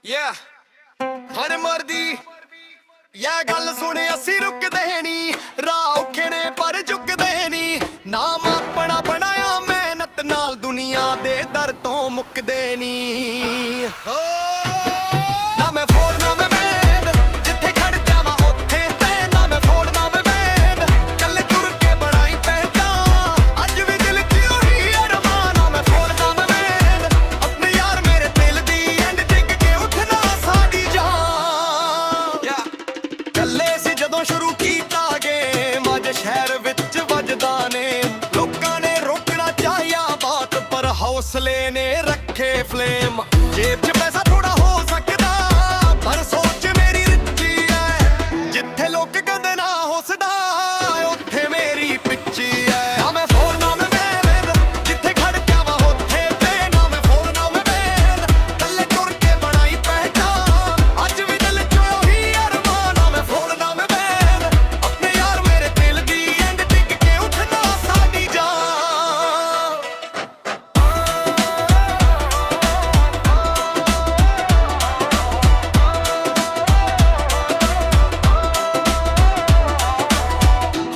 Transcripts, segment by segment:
Yeah, ਹਰ ਮਰਦੀ ਯਾ ਗੱਲ ਸੁਣ ਅਸੀਂ ਰੁਕਦੇ ਨੀ ਰਾਹ ਔਖੇ ਨੇ ਪਰ ਝੁਕਦੇ ਨੀ ਨਾਮ ਆਪਣਾ ਬਣਾਇਆ ਮਿਹਨਤ ਨਾਲ ਦੁਨੀਆ ਦੇ ਦਰ ਤੋਂ ਮੁੱਕਦੇ ਨੀ ਨਾ ਮੈਂ ਫੋੜ ਨਾ ਮੈਂ ਬੈਂਡ ਜਿੱਥੇ ਖੜ ਜਾਵਾਂ ਉੱਥੇ ਤੇ ਨਾ ਮੈਂ ਫੋੜ ਨਾ ਮੈਂ ਬੈਂਡ ਕੱਲੇ ਤੁਰ ਕੇ ਬਣਾਈ ਪਹਿਚਾਨ ਅੱਜ ਵੀ ਦਿਲ 'ਚ ਉਹੀ ਅਰਮਾਨ ਨਾ ਮੈਂ ਫੋੜ ਨਾ ਮੈਂ ਬੈਂਡ ਆਪਣੇ ਯਾਰ ਮੇਰੇ ਦਿਲ ਦੀ ਐਂਡ ਡਿੱਗ ਕੇ ਉੱਠਣਾ ਸਾਡੀ ਜਾਨ ਕੱਲੇ ਸੀ ਜਦੋਂ ਸ਼ੁਰੂ ਕੀਤਾ ਗੇਮ ਅੱਜ ਸ਼ਹਿਰ ਵਿੱਚ ਵੱਜਦਾ ਨੇ ਲੋਕਾਂ ਨੇ ਰੋਕਣਾ ਚਾਹਿਆ ਬਾਤ ਪਰ ਹੌਸਲੇ ਨੇ ਰੱਖੇ ਫਲੇਮ ਜੇਬ 'ਚ ਪੈਸਾ ਥੋੜਾ ਹੋ ਸਕਦਾ ਪਰ ਸੋਚ ਮੇਰੀ ਰਿੱਚੀ ਐ ਜਿੱਥੇ ਲੋਕ ਕਹਿੰਦੇ ਨਾ ਹੌਸਦਾ ਉੱਥੇ ਮੇਰੀ ਪਿੱਛੀ ਐ ਨਾ ਮੈਂ ਫੋੜ ਨਾ ਮੈਂ ਬੈਂਡ ਜਿੱਥੇ ਖੜ ਜਾਵਾਂ ਉੱਥੇ ਤੇ ਨਾ ਮੈਂ ਫੋੜ ਨਾ ਮੈਂ ਬੈਂਡ ਕੱਲੇ ਤੁਰ ਕੇ ਬਣਾਈ ਪਹਿਚਾਨ ਅੱਜ ਵੀ ਦਿਲ 'ਚ ਉਹੀ ਅਰਮਾਨ ਨਾ ਮੈਂ ਫੋੜ ਨਾ ਮੈਂ ਬੈਂਡ ਆਪਣੇ ਯਾਰ ਮੇਰੇ ਦਿਲ ਦੀ ਐਂਡ ਡਿੱਗ ਕੇ ਉੱਠਣਾ ਸਾਡੀ ਜਾਨ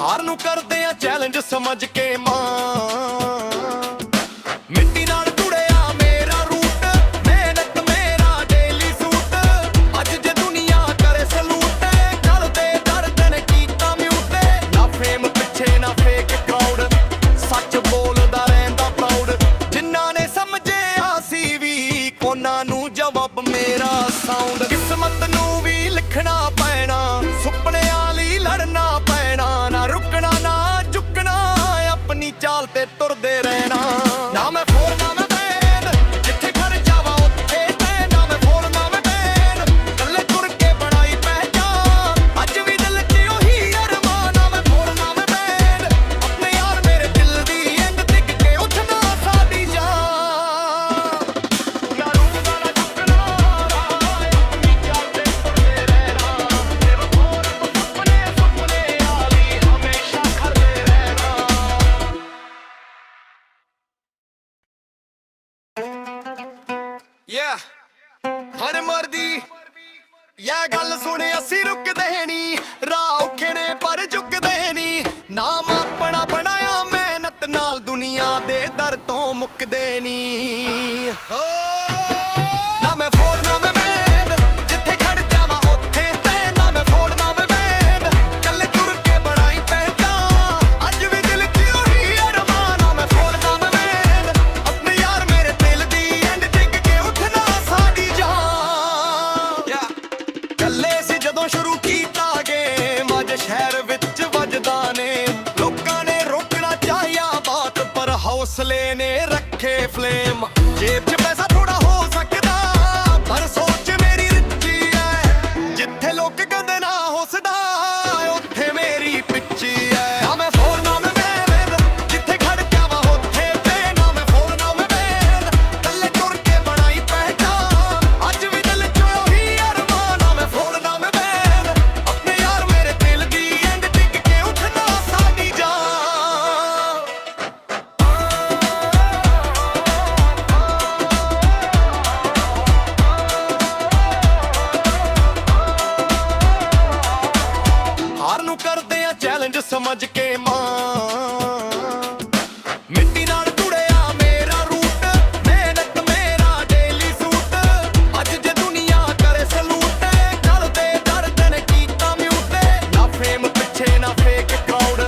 ਹਾਰ ਨੂੰ ਕਰਦੇ ਆ ਚੈਲੰਜ ਸਮਝ ਕੇ ਮਾਂ ਮਿੱਟੀ ਨਾਲ ਜੁੜਿਆ ਮੇਰਾ ਰੂਟ ਮਿਹਨਤ ਮੇਰਾ ਡੇਲੀ ਸੂਟ ਅੱਜ ਜੇ ਦੁਨੀਆ ਕਰੇ ਸਲੂਟ ਚੱਲਦੇ ਦਰਦ ਨੇ ਕੀਤਾ ਮਿਊਟ ਨਾ ਫੇਮ ਪਿੱਛੇ ਨਾ ਫੇਕ ਕਰਾਊਡ ਸੱਚ ਬੋਲਦਾ ਰਹਿੰਦਾ ਪ੍ਰਾਊਡ ਜਿਨ੍ਹਾਂ ਨੇ ਸਮਝਿਆ ਸੀ ਵੀ ਕੋਨਾਂ ਨੂੰ ਜਵਾਬ ਮੇਰਾ ਸਾਊਂਡ ਕਿਸਮਤ ਨੂੰ ਵੀ ਲਿਖਣਾ ਪੈਣਾ ਸੁਪਨਿਆਂ ਲਈ ਲੜਨਾ ਪੈਣਾ ਨਾ ਰੁਕਣਾ ਨਾ ਝੁਕਣਾ ਆਪਣੀ ਚਾਲ ਤੇ ਤੁਰਦੇ ਰਹਿਣਾ ਨਾ ਮੈਂ ਫੋੜ ਨਾ ਮੈਂ ਬੈਂਡ ਜਿੱਥੇ ਖੜ ਜਾਵਾਂ ਉੱਥੇ ਤੇ ਨਾ ਮੈਂ ਫੋੜ ਨਾ ਮੈਂ ਬੈਂਡ ਕੱਲੇ ਤੁਰ ਕੇ ਬਣਾਈ ਪਹਿਚਾਨ ਅੱਜ ਵੀ ਦਿਲ 'ਚ ਉਹੀ ਅਰਮਾਨ ਨਾ ਮੈਂ ਫੋੜ ਨਾ ਮੈਂ ਬੈਂਡ ਆਪਣੇ ਯਾਰ ਮੇਰੇ ਦਿਲ ਦੀ ਐਂਡ ਡਿੱਗ ਕੇ ਉੱਠਣਾ ਸਾਡੀ ਜਾਨ ਨਾ ਰੁਕਣਾ ਨਾ ਝੁਕਣਾ ਆਪਣੀ ਚਾਲ ਤੇ ਤੁਰਦੇ ਰਹਿਣਾ ਤੇਰੇ ਹੋਰ ਸੁਪਨੇ ਆਲੀ ਹਮੇਸ਼ਾ ਖੜਦੇ ਰਹਿਣਾ Yeah, ਹਰ ਮਰਦੀ ਯਾ ਗੱਲ ਸੁਣ ਅਸੀਂ ਰੁਕਦੇ ਨੀ ਰਾਹ ਔਖੇ ਨੇ ਪਰ ਝੁਕਦੇ ਨੀ ਨਾਮ ਆਪਣਾ ਬਣਾਇਆ ਮਿਹਨਤ ਨਾਲ ਦੁਨੀਆ ਦੇ ਦਰ ਤੋਂ ਮੁੱਕਦੇ ਨੀ ਨਾ ਮੈਂ ਫੋੜ ਨਾ ਮੈਂ ਬੈਂਡ ਜਿੱਥੇ ਖੜ ਜਾਵਾਂ ਉੱਥੇ ਤੇ ਨਾ ਮੈਂ ਫੋੜ ਨਾ ਮੈਂ ਬੈਂਡ ਕੱਲੇ ਤੁਰ ਕੇ ਬਣਾਈ ਪਹਿਚਾਨ ਅੱਜ ਵੀ ਦਿਲ 'ਚ ਉਹੀ ਅਰਮਾਨ ਨਾ ਮੈਂ ਫੋੜ ਨਾ ਮੈਂ ਬੈਂਡ ਆਪਣੇ ਯਾਰ ਮੇਰੇ ਦਿਲ ਦੀ ਐਂਡ ਡਿੱਗ ਕੇ ਉੱਠਣਾ ਸਾਡੀ ਜਾਨ ਕੱਲੇ ਸੀ ਜਦੋਂ ਸ਼ੁਰੂ ਕੀਤਾ ਗੇਮ ਅੱਜ ਸ਼ਹਿਰ ਵਿੱਚ ਵੱਜਦਾ ਨੇ ਲੋਕਾਂ ਨੇ ਰੋਕਣਾ ਚਾਹਿਆ ਬਾਤ ਪਰ ਹੌਸਲੇ ਨੇ ਰੱਖੇ ਫਲੇਮ ਜੇਬ 'ਚ ਪੈਸਾ ਥੋੜਾ ਹੋ ਸਕਦਾ ਪਰ ਸੋਚ ਮੇਰੀ ਰਿੱਚੀ ਐ ਜਿੱਥੇ ਲੋਕ ਕਹਿੰਦੇ ਨਾ ਹੌਸਦਾ ਉੱਥੇ ਮੇਰੀ ਪਿੱਛੀ ਐ ਨਾ ਮੈਂ ਫੋੜ ਨਾ ਮੈਂ ਬੈਂਡ ਜਿੱਥੇ ਖੜ ਜਾਵਾਂ ਉੱਥੇ ਤੇ ਨਾ ਮੈਂ ਫੋੜ ਨਾ ਮੈਂ ਬੈਂਡ ਕੱਲੇ ਤੁਰ ਕੇ ਬਣਾਈ ਪਹਿਚਾਨ ਅੱਜ ਵੀ ਦਿਲ 'ਚ ਉਹੀ ਅਰਮਾਨ ਨਾ ਮੈਂ ਫੋੜ ਨਾ ਮੈਂ ਬੈਂਡ ਆਪਣੇ ਯਾਰ ਮੇਰੇ ਦਿਲ ਦੀ ਐਂਡ ਡਿੱਗ ਕੇ ਉੱਠਣਾ ਸਾਡੀ ਜਾਨ ਹਾਰ ਨੂੰ ਕਰਦੇ ਆ ਚੈਲੰਜ ਸਮਝ ਕੇ ਮਾਂ ਮਿੱਟੀ ਨਾਲ ਜੁੜਿਆ ਮੇਰਾ ਰੂਟ ਮਿਹਨਤ ਮੇਰਾ ਡੇਲੀ ਸੂਟ ਅੱਜ ਜੇ ਦੁਨੀਆ ਕਰੇ ਸਲੂਟ ਚੱਲਦੇ ਦਰਦ ਨੇ ਕੀਤਾ ਮਿਊਟ ਨਾ ਫੇਮ ਪਿੱਛੇ ਨਾ ਫੇਕ ਕਰਾਊਡ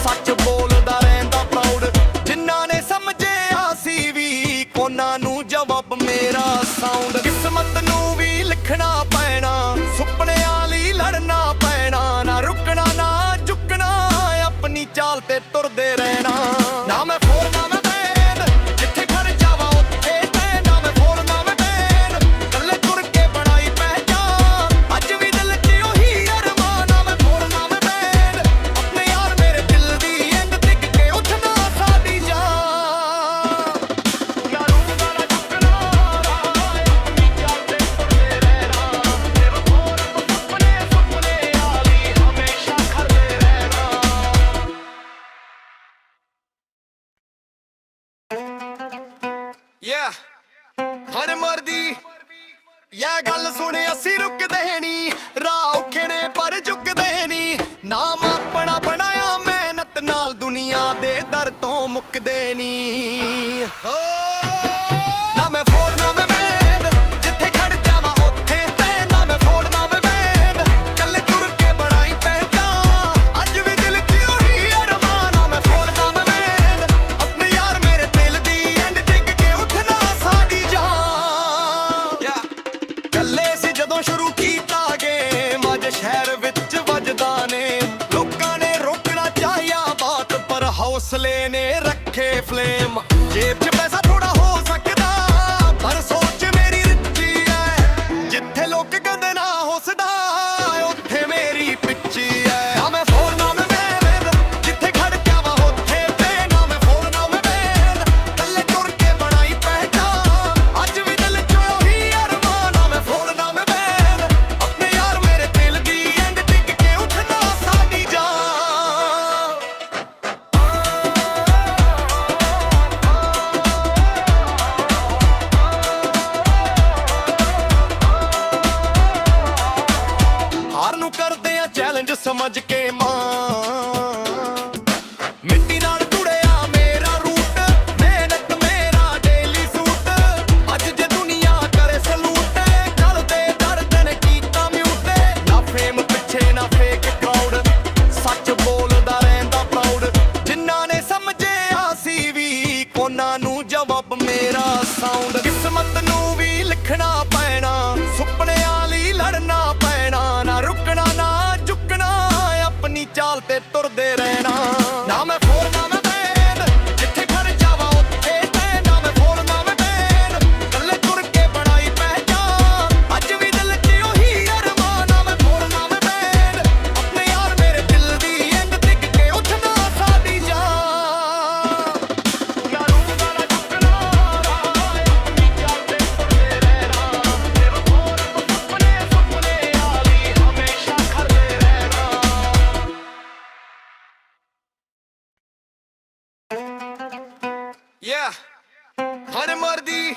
ਸੱਚ ਬੋਲਦਾ ਰਹਿੰਦਾ ਪ੍ਰਾਊਡ ਜਿਨ੍ਹਾਂ ਨੇ ਸਮਝਿਆ ਸੀ ਵੀ ਕੋਨਾਂ ਨੂੰ ਜਵਾਬ ਮੇਰਾ ਸਾਊਂਡ ਕਿਸਮਤ ਨੂੰ ਵੀ ਲਿਖਣਾ ਪੈਣਾ ਸੁਪਨਿਆਂ ਲਈ ਲੜਨਾ ਪੈਣਾ ਨਾ ਰੁਕਣਾ ਨਾ ਝੁਕਣਾ ਆਪਣੀ ਚਾਲ ਤੇ ਤੁਰਦੇ ਰਹਿਣਾ ਨਾ ਮੈਂ ਫੋੜ ਨਾ ਮੈਂ ਬੈਂਡ ਜਿੱਥੇ ਖੜ ਜਾਵਾਂ ਉੱਥੇ ਤੇ ਨਾ ਮੈਂ ਫੋੜ ਨਾ ਮੈਂ ਬੈਂਡ ਕੱਲੇ ਤੁਰ ਕੇ ਬਣਾਈ ਪਹਿਚਾਨ ਅੱਜ ਵੀ ਦਿਲ 'ਚ ਉਹੀ ਅਰਮਾਨ ਨਾ ਮੈਂ ਫੋੜ ਨਾ ਮੈਂ ਬੈਂਡ ਆਪਣੇ ਯਾਰ ਮੇਰੇ ਦਿਲ ਦੀ ਐਂਡ ਡਿੱਗ ਕੇ ਉੱਠਣਾ ਸਾਡੀ ਜਾਨ ਨਾ ਰੁਕਣਾ ਨਾ ਝੁਕਣਾ ਆਪਣੀ ਚਾਲ ਤੇ ਤੁਰਦੇ ਰਹਿਣਾ ਤੇਰੇ ਹੋਰ ਸੁਪਨੇ ਆਲੀ ਹਮੇਸ਼ਾ ਖੜਦੇ ਰਹਿਣਾ Yeah, ਹਰ ਮਰਦੀ ਯਾ ਗੱਲ ਸੁਣ ਅਸੀਂ ਰੁਕਦੇ ਨੀ, ਰਾਹ ਔਖੇ ਨੇ ਪਰ ਝੁਕਦੇ ਨੀ। ਨਾਮ ਆਪਣਾ ਬਣਾਇਆ ਮਿਹਨਤ ਨਾਲ, ਦੁਨੀਆ ਦੇ ਦਰ ਤੋਂ ਮੁੱਕਦੇ ਨੀ। ਨਾ ਮੈਂ ਫੋੜ ਨਾ ਮੈਂ ਬੈਂਡ, ਜਿੱਥੇ ਖੜ ਜਾਵਾਂ ਉੱਥੇ ਤੇ ਨਾ ਮੈਂ ਫੋੜ ਨਾ ਮੈਂ ਬੈਂਡ। ਕੱਲੇ ਤੁਰ ਕੇ ਬਣਾਈ ਪਹਿਚਾਨ, ਅੱਜ ਵੀ ਦਿਲ 'ਚ ਉਹੀ ਅਰਮਾਨ। ਨਾ ਮੈਂ ਫੋੜ ਨਾ ਮੈਂ ਬੈਂਡ, ਆਪਣੇ ਯਾਰ ਮੇਰੇ ਦਿਲ ਦੀ ਐਂਡ ਡਿੱਗ ਕੇ ਉੱਠਣਾ ਸਾਡੀ ਜਾਨ। ਕੱਲੇ ਸੀ ਜਦੋਂ ਸ਼ੁਰੂ ਕੀਤਾ ਗੇਮ, ਅੱਜ ਸ਼ਹਿਰ ਵਿੱਚ ਵੱਜਦਾ ਨੇ। ਲੋਕਾਂ ਨੇ ਰੋਕਣਾ ਚਾਹਿਆ ਬਾਤ, ਪਰ ਹੌਸਲੇ ਨੇ ਰੱਖੇ ਫਲੇਮ। ਜੇਬ 'ਚ ਪੈਸਾ ਥੋੜਾ ਹੋ ਸਕਦਾ, ਪਰ ਸੋਚ ਮੇਰੀ ਰਿੱਚੀ ਐ। ਜਿੱਥੇ ਲੋਕ ਕਹਿੰਦੇ ਨਾ ਹੌਸਦਾ, ਉੱਥੇ ਮੇਰੀ ਪਿੱਚੀ ਐ। ਨਾ ਮੈਂ ਫੋੜ ਨਾ ਮੈਂ ਬੈਂਡ, ਜਿੱਥੇ ਖੜ ਜਾਵਾਂ ਉੱਥੇ ਤੇ ਨਾ ਮੈਂ ਫੋੜ ਨਾ ਮੈਂ ਬੈਂਡ। ਕੱਲੇ ਤੁਰ ਕੇ ਬਣਾਈ ਪਹਿਚਾਨ, ਅੱਜ ਵੀ ਦਿਲ 'ਚ ਉਹੀ ਅਰਮਾਨ। ਨਾ ਮੈਂ ਫੋੜ ਨਾ ਮੈਂ ਬੈਂਡ, ਆਪਣੇ ਯਾਰ ਮੇਰੇ ਦਿਲ ਦੀ ਐਂਡ ਡਿੱਗ ਕੇ ਉੱਠਣਾ ਸਾਡੀ ਜਾਨ। ਹਾਰ ਨੂੰ ਕਰਦੇ ਆ ਚੈਲੰਜ ਸਮਝ ਕੇ ਮਾਂ। ਮਿੱਟੀ ਨਾਲ ਜੁੜਿਆ ਮੇਰਾ ਰੂਟ, ਮਿਹਨਤ ਮੇਰਾ ਡੇਲੀ ਸੂਟ। ਅੱਜ ਜੇ ਦੁਨੀਆ ਕਰੇ ਸਲੂਟ, ਚੱਲਦੇ ਦਰਦ ਨੇ ਕੀਤਾ ਮਿਊਟ। ਨਾ ਫੇਮ ਪਿੱਛੇ ਨਾ ਫੇਕ ਕਰਾਊਡ, ਸੱਚ ਬੋਲਦਾ ਰਹਿੰਦਾ ਪ੍ਰਾਊਡ। ਜਿਨ੍ਹਾਂ ਨੇ ਸਮਝਿਆ ਸੀ ਵੀ ਉਹਨਾਂ ਨੂੰ ਜਵਾਬ ਮੇਰਾ ਸਾਊਂਡ। ਕਿਸਮਤ ਨੂੰ ਵੀ ਲਿਖਣਾ ਪੈਣਾ, ਸੁਪਨਿਆਂ ਲਈ ਲੜਨਾ ਪੈਣਾ। ਨਾ ਰੁਕਣਾ ਨਾ ਝੁਕਣਾ, ਆਪਣੀ ਚਾਲ ਤੇ ਤੁਰਦੇ ਰਹਿਣਾ। ਨਾ ਮੈਂ ਫੋੜ ਨਾ ਮੈਂ ਬੈਂਡ, ਜਿੱਥੇ ਖੜ ਜਾਵਾਂ ਉੱਥੇ ਤੇ ਨਾ ਮੈਂ ਫੋੜ ਨਾ ਮੈਂ ਬੈਂਡ। ਕੱਲੇ ਤੁਰ ਕੇ ਬਣਾਈ ਪਹਿਚਾਨ, ਅੱਜ ਵੀ ਦਿਲ 'ਚ ਉਹੀ ਅਰਮਾਨ। ਨਾ ਮੈਂ ਫੋੜ ਨਾ ਮੈਂ ਬੈਂਡ, ਆਪਣੇ ਯਾਰ ਮੇਰੇ ਦਿਲ ਦੀ ਐਂਡ ਡਿੱਗ ਕੇ ਉੱਠਣਾ ਸਾਡੀ ਜਾਨ। ਨਾ ਰੁਕਣਾ ਨਾ ਝੁਕਣਾ, ਆਪਣੀ ਚਾਲ ਤੇ ਤੁਰਦੇ ਰਹਿਣਾ। ਤੇਰੇ ਹੋਰ ਸੁਪਨੇ ਵਾਲੀ ਹਮੇਸ਼ਾ ਖੜਦੇ ਰਹਿਣਾ। ਹਰ ਮਰਦੀ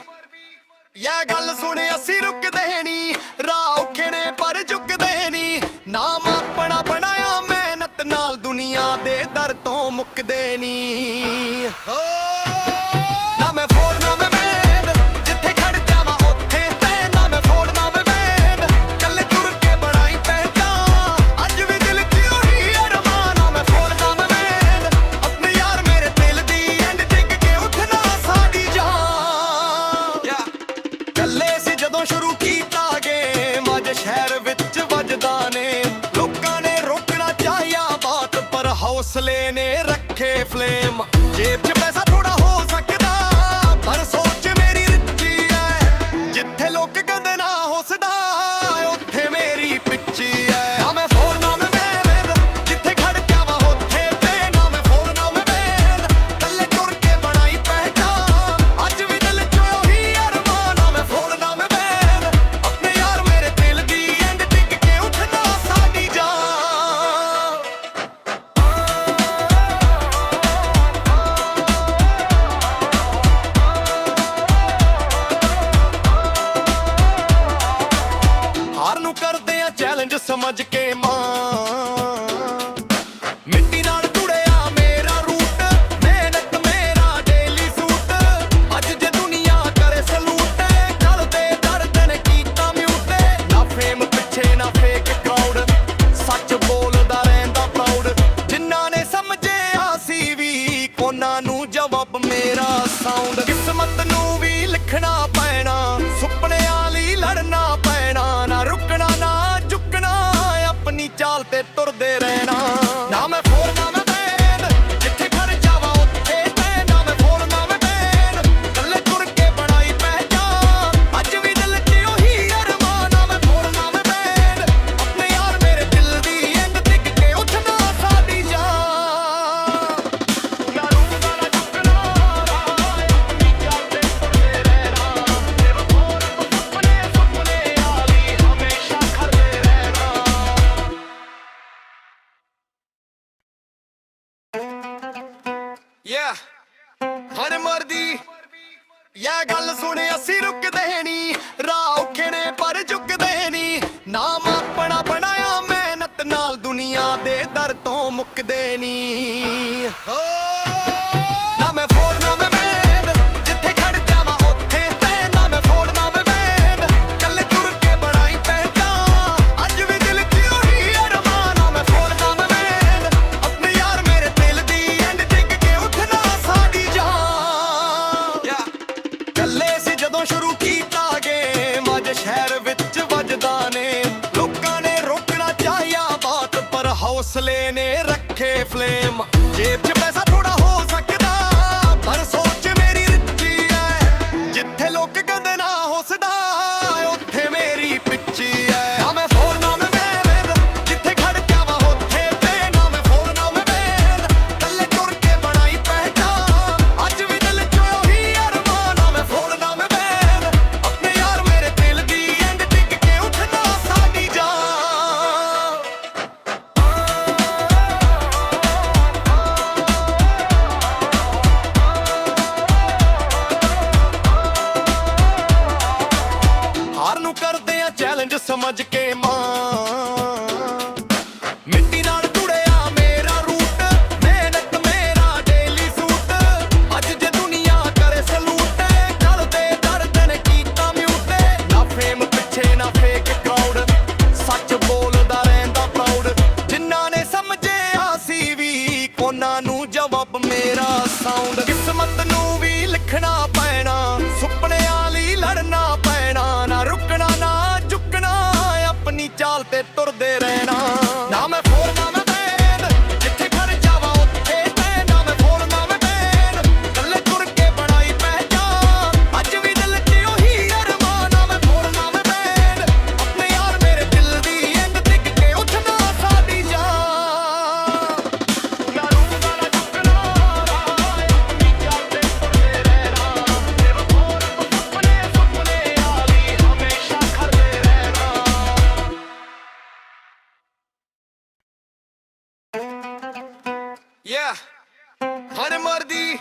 ਯਾ ਗੱਲ ਸੁਣ ਅਸੀਂ ਰੁਕਦੇ ਨੀ, ਰਾਹ ਔਖੇ ਨੇ ਪਰ ਝੁਕਦੇ ਨੀ। ਨਾਮ ਆਪਣਾ ਬਣਾਇਆ ਮਿਹਨਤ ਨਾਲ, ਦੁਨੀਆ ਦੇ ਦਰ ਤੋਂ ਮੁੱਕਦੇ ਨੀ। ਨਾ ਮੈਂ ਫੋੜ ਨਾ ਮੈਂ ਬੈਂਡ, ਜਿੱਥੇ ਖੜ ਜਾਵਾਂ ਉੱਥੇ ਤੇ ਨਾ ਮੈਂ ਫੋੜ ਨਾ ਮੈਂ ਬੈਂਡ। ਕੱਲੇ ਤੁਰ ਕੇ ਬਣਾਈ ਪਹਿਚਾਨ, ਅੱਜ ਵੀ ਦਿਲ 'ਚ ਉਹੀ ਅਰਮਾਨ। ਨਾ ਮੈਂ ਫੋੜ ਨਾ ਮੈਂ ਬੈਂਡ, ਆਪਣੇ ਯਾਰ ਮੇਰੇ ਦਿਲ ਦੀ ਐਂਡ ਡਿੱਗ ਕੇ ਉੱਠਣਾ ਸਾਡੀ ਜਾਨ। ਕੱਲੇ ਸੀ ਜਦੋਂ ਸ਼ੁਰੂ ਕੀਤਾ ਗੇਮ, ਅੱਜ ਸ਼ਹਿਰ ਵਿੱਚ ਵੱਜਦਾ ਨੇ। ਲੋਕਾਂ ਨੇ ਰੋਕਣਾ ਚਾਹਿਆ ਬਾਤ, ਪਰ ਹੌਸਲੇ ਨੇ ਰੱਖੇ ਫਲੇਮ। ਜੇਬ 'ਚ ਪੈਸਾ ਥੋੜਾ ਹੋ ਸਕਦਾ, ਪਰ ਸੋਚ ਮੇਰੀ ਰਿੱਚੀ ਐ। ਜਿੱਥੇ ਲੋਕ ਕਹਿੰਦੇ ਨਾ ਹੌਸਦਾ, ਉੱਥੇ ਮੇਰੀ ਪਿੱਚੀ ਐ। ਨਾ ਮੈਂ ਫੋੜ ਨਾ ਮੈਂ ਬੈਂਡ, ਜਿੱਥੇ ਖੜ ਜਾਵਾਂ ਉੱਥੇ ਤੇ ਨਾ ਮੈਂ ਫੋੜ ਨਾ ਮੈਂ ਬੈਂਡ। ਕੱਲੇ ਤੁਰ ਕੇ ਬਣਾਈ ਪਹਿਚਾਨ, ਅੱਜ ਵੀ ਦਿਲ 'ਚ ਉਹੀ ਅਰਮਾਨ। ਨਾ ਮੈਂ ਫੋੜ ਨਾ ਮੈਂ ਬੈਂਡ, ਆਪਣੇ ਯਾਰ ਮੇਰੇ ਦਿਲ ਦੀ ਐਂਡ ਡਿੱਗ ਕੇ ਉੱਠਣਾ ਸਾਡੀ ਜਾਨ। ਹਾਰ ਨੂੰ ਕਰਦੇ ਆ ਚੈਲੰਜ ਸਮਝ ਕੇ ਮਾਂ। ਮਿੱਟੀ ਨਾਲ ਜੁੜਿਆ ਮੇਰਾ ਰੂਟ, ਮਿਹਨਤ ਮੇਰਾ ਡੇਲੀ ਸੂਟ। ਅੱਜ ਜੇ ਦੁਨੀਆ ਕਰੇ ਸਲੂਟ, ਚੱਲਦੇ ਦਰਦ ਨੇ ਕੀਤਾ ਮਿਊਟ। ਨਾ ਫੇਮ ਪਿੱਛੇ ਨਾ ਫੇਕ ਕਰਾਊਡ, ਸੱਚ ਬੋਲਦਾ ਰਹਿੰਦਾ ਪ੍ਰਾਊਡ। ਜਿਨ੍ਹਾਂ ਨੇ ਸਮਝਿਆ ਸੀ ਵੀ ਉਹਨਾਂ ਨੂੰ ਜਵਾਬ ਮੇਰਾ ਸਾਊਂਡ। ਕਿਸਮਤ ਨੂੰ ਵੀ ਲਿਖਣਾ ਪੈਣਾ, ਸੁਪਨਿਆਂ ਲਈ ਲੜਨਾ ਪੈਣਾ। ਨਾ ਰੁਕਣਾ ਨਾ ਝੁਕਣਾ, ਆਪਣੀ ਚਾਲ ਤੇ ਤੁਰਦੇ ਰਹਿਣਾ। ਨਾ ਮੈਂ ਫੋੜ ਨਾ ਮੈਂ ਬੈਂਡ, ਜਿੱਥੇ ਖੜ ਜਾਵਾਂ ਉੱਥੇ ਤੇ ਨਾ ਮੈਂ ਫੋੜ ਨਾ ਮੈਂ ਬੈਂਡ। ਕੱਲੇ ਤੁਰ ਕੇ ਬਣਾਈ ਪਹਿਚਾਨ, ਅੱਜ ਵੀ ਦਿਲ 'ਚ ਉਹੀ ਅਰਮਾਨ। ਨਾ ਮੈਂ ਫੋੜ ਨਾ ਮੈਂ ਬੈਂਡ, ਆਪਣੇ ਯਾਰ ਮੇਰੇ ਦਿਲ ਦੀ ਐਂਡ ਡਿੱਗ ਕੇ ਉੱਠਣਾ ਸਾਡੀ ਜਾਨ। ਨਾ ਰੁਕਣਾ ਨਾ ਝੁਕਣਾ, ਆਪਣੀ ਚਾਲ ਤੇ ਤੁਰਦੇ ਰਹਿਣਾ। ਤੇਰੇ ਹੋਰ ਸੁਪਨੇ ਵਾਲੀ ਹਮੇਸ਼ਾ ਖੜਦੇ ਰਹਿਣਾ। ਹਰ ਮਰਦੀ ਯਾ ਗੱਲ ਸੁਣ ਅਸੀਂ ਰੁਕਦੇ ਨੀ, ਰਾਹ ਔਖੇ ਨੇ ਪਰ ਮੁੱਕਦੇ ਨੀ ਨਾ ਮੈਂ ਫੋੜ ਨਾ ਮੈਂ ਬੈਂਡ ਜਿੱਥੇ ਖੜ ਜਾਵਾਂ ਉੱਥੇ ਤੇ ਨਾ ਮੈਂ ਫੋੜ ਨਾ ਮੈਂ ਬੈਂਡ ਕੱਲੇ ਤੁਰ ਕੇ ਬਣਾਈ ਪਹਿਚਾਨ ਅੱਜ ਵੀ ਦਿਲ 'ਚ ਉਹੀ ਅਰਮਾਨ ਨਾ ਮੈਂ ਫੋੜ ਨਾ ਮੈਂ ਬੈਂਡ ਆਪਣੇ ਯਾਰ ਮੇਰੇ ਦਿਲ ਦੀ ਐਂਡ ਡਿੱਗ ਕੇ ਉੱਠਣਾ ਸਾਡੀ ਜਾਨ ਕੱਲੇ ਸੀ ਜਦੋਂ ਸ਼ੁਰੂ ਕੀਤਾ ਗੇਮ ਅੱਜ ਸ਼ਹਿਰ ਵਿੱਚ ਵੱਜਦਾ ਨੇ ਲੋਕਾਂ ਨੇ ਰੋਕਣਾ ਚਾਹਿਆ ਬਾਤ ਪਰ ਹੌਸਲੇ ਨੇ ਰੱਖੇ ਫਲੇਮ ਜੇਬ 'ਚ ਪੈਸਾ ਥੋੜਾ ਹੋ ਸਕਦਾ ਪਰ ਸੋਚ ਮੇਰੀ ਰਿੱਚੀ ਐ ਜਿੱਥੇ ਲੋਕ ਕਹਿੰਦੇ ਨਾ ਹੌਸਦਾ ਉੱਥੇ ਮੇਰੀ ਪਿੱਚੀ ਐ ਨਾ ਮੈਂ ਫੋੜ ਨਾ ਮੈਂ ਬੈਂਡ ਜਿੱਥੇ ਖੜ ਜਾਵਾਂ ਉੱਥੇ ਤੇ ਨਾ ਮੈਂ ਫੋੜ ਨਾ ਮੈਂ ਬੈਂਡ ਕੱਲੇ ਤੁਰ ਕੇ ਬਣਾਈ ਪਹਿਚਾਨ ਅੱਜ ਵੀ ਦਿਲ 'ਚ ਉਹੀ ਅਰਮਾਨ ਨਾ ਮੈਂ ਫੋੜ ਨਾ ਮੈਂ ਬੈਂਡ ਆਪਣੇ ਯਾਰ ਮੇਰੇ ਦਿਲ ਦੀ ਐਂਡ ਡਿੱਗ ਕੇ ਉੱਠਣਾ ਸਾਡੀ ਜਾਨ ਹਾਰ ਨੂੰ ਕਰਦੇ ਆ ਚੈਲੰਜ ਸਮਝ ਕੇ ਮਾਂ ਮਿੱਟੀ ਨਾਲ ਜੁੜਿਆ ਮੇਰਾ ਰੂਟ ਮਿਹਨਤ ਮੇਰਾ ਡੇਲੀ ਸੂਟ ਅੱਜ ਜੇ ਦੁਨੀਆ ਕਰੇ ਸਲੂਟ ਚੱਲਦੇ ਦਰਦ ਨੇ ਕੀਤਾ ਮਿਊਟ ਨਾ ਫੇਮ ਪਿੱਛੇ ਨਾ ਫੇਕ ਕਰਾਊਡ ਸੱਚ ਬੋਲਦਾ ਰਹਿੰਦਾ ਪ੍ਰਾਊਡ ਜਿਨ੍ਹਾਂ ਨੇ ਸਮਝਿਆ ਸੀ ਵੀ ਕੋਨਾਂ ਨੂੰ ਜਵਾਬ ਮੇਰਾ ਸਾਊਂਡ ਕਿਸਮਤ ਨੂੰ ਵੀ ਲਿਖਣਾ ਪੈਣਾ ਸੁਪਨਿਆਂ ਲਈ ਲੜਨਾ ਪੈਣਾ ਨਾ ਰੁਕਣਾ ਨਾ ਝੁਕਣਾ ਆਪਣੀ ਚਾਲ ਤੇ ਤੁਰਦੇ ਰਹਿਣਾ ਨਾ ਮੈਂ ਫੋੜ ਨਾ ਮੈਂ ਬੈਂਡ ਜਿੱਥੇ ਖੜ ਜਾਵਾਂ ਉੱਥੇ ਤੇ ਨਾ ਮੈਂ ਫੋੜ ਨਾ ਮੈਂ ਬੈਂਡ ਕੱਲੇ ਤੁਰ ਕੇ ਬਣਾਈ ਪਹਿਚਾਨ ਅੱਜ ਵੀ ਦਿਲ 'ਚ ਉਹੀ ਅਰਮਾਨ ਨਾ ਮੈਂ ਫੋੜ ਨਾ ਮੈਂ ਬੈਂਡ ਆਪਣੇ ਯਾਰ ਮੇਰੇ ਦਿਲ ਦੀ ਐਂਡ ਡਿੱਗ ਕੇ ਉੱਠਣਾ ਸਾਡੀ ਜਾਨ ਨਾ ਰੁਕਣਾ ਨਾ ਝੁਕਣਾ ਆਪਣੀ ਚਾਲ ਤੇ ਤੁਰਦੇ ਰਹਿਣਾ ਤੇਰੇ ਹੋਰ ਸੁਪਨੇ ਆਲੀ ਹਮੇਸ਼ਾ ਖੜਦੇ ਰਹਿਣਾ ਹਰ ਮਰਦੀ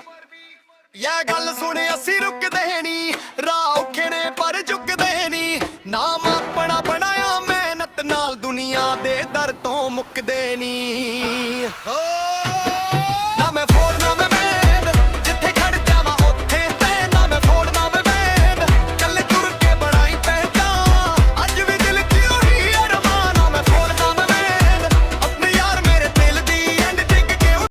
ਗੱਲ ਸੁਣ ਅਸੀਂ ਰੁਕਦੇ ਨੀ ਰਾਹ ਔਖੇ ਨੇ ਪਰ ਝੁਕਦੇ ਨੀ ਨਾਮ ਆਪਣਾ ਬਣਾਇਆ ਮਿਹਨਤ ਨਾਲ ਦੁਨੀਆ ਦੇ ਦਰ ਤੋਂ ਮੁੱਕਦੇ ਨੀ